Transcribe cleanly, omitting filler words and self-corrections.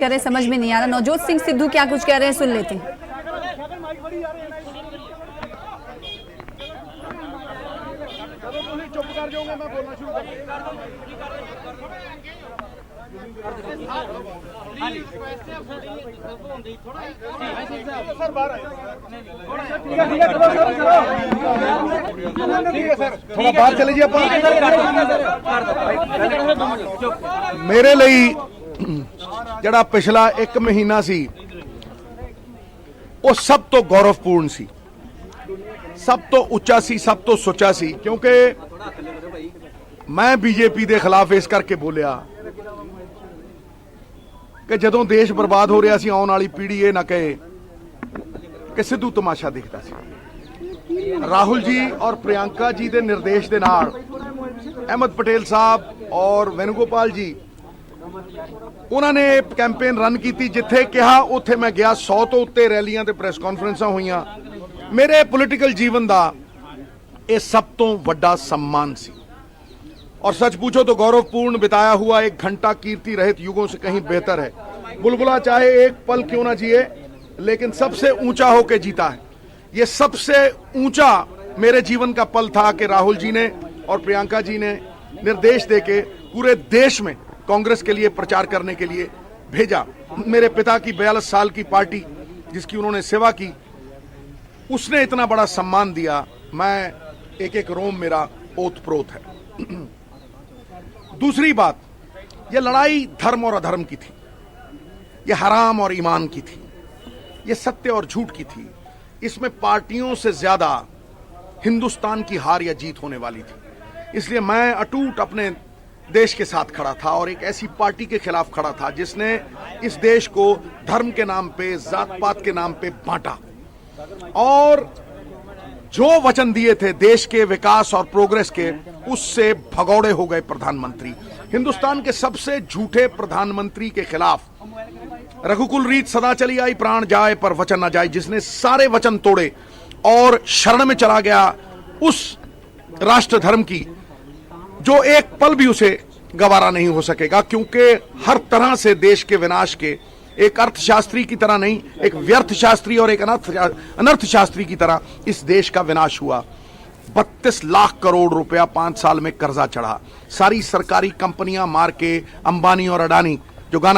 कह रहे समझ में नहीं आ रहा। नवजोत सिंह सिद्धू क्या कुछ कह रहे हैं, सुन लेते हैं। थोड़ा बाहर चले जी। मेरे लिए जड़ा पिछला एक महीना सी वो सब तो गौरवपूर्ण सी, सब तो उच्चा सी, सब तो सुचा सी, क्योंकि मैं बीजेपी के खिलाफ इस करके बोलिया कि जदों देश बर्बाद हो रहा सी, आने वाली पीढ़ी ये ना कहे कि सिद्धू तमाशा दिखता सी। राहुल जी और प्रियंका जी के निर्देश के नाल अहमद पटेल साहब और वेणुगोपाल जी उन्होंने कैंपेन रन की, जिथे कहा उत्थे मैं गया। 100 तो उत्ते रैलियां ते प्रेस कॉन्फ्रेंसां हुईयां। मेरे पोलिटिकल जीवन का यह सब तो वड्डा सम्मान सी, और सच पूछो तो गौरवपूर्ण बिताया हुआ एक घंटा कीर्ति रहित युगों से कहीं बेहतर है। बुलबुला चाहे एक पल क्यों ना जिए, लेकिन सबसे ऊंचा होके जीता है। ये सबसे ऊंचा मेरे जीवन का पल था कि राहुल जी ने और प्रियंका जी ने निर्देश देके पूरे देश में कांग्रेस के लिए प्रचार करने के लिए भेजा। मेरे पिता की 42 साल की पार्टी जिसकी उन्होंने सेवा की, उसने इतना बड़ा सम्मान दिया। मैं एक एक रोम मेरा ओतप्रोत है। दूसरी बात, यह लड़ाई धर्म और अधर्म की थी, यह हराम और ईमान की थी, यह सत्य और झूठ की थी। इसमें पार्टियों से ज्यादा हिंदुस्तान की हार या जीत होने वाली थी। इसलिए मैं अटूट अपने देश के साथ खड़ा था और एक ऐसी पार्टी के खिलाफ खड़ा था जिसने इस देश को धर्म के नाम पे, जात पात के नाम पे बांटा, और जो वचन दिए थे देश के विकास और प्रोग्रेस के, उससे भगौड़े हो गए प्रधानमंत्री। हिंदुस्तान के सबसे झूठे प्रधानमंत्री के खिलाफ रघुकुल रीत सदा चली आई, प्राण जाए पर वचन न जाए, जिसने सारे वचन तोड़े और शरण में चला गया उस राष्ट्र धर्म की, जो एक पल भी उसे गवारा नहीं हो सकेगा। क्योंकि हर तरह से देश के विनाश के, एक अर्थशास्त्री की तरह नहीं, एक व्यर्थ शास्त्री और एक अनर्थ शास्त्री की तरह इस देश का विनाश हुआ। 32 लाख करोड़ रुपया 5 साल में कर्जा चढ़ा। सारी सरकारी कंपनियां मार के अंबानी और अडानी, जो गाना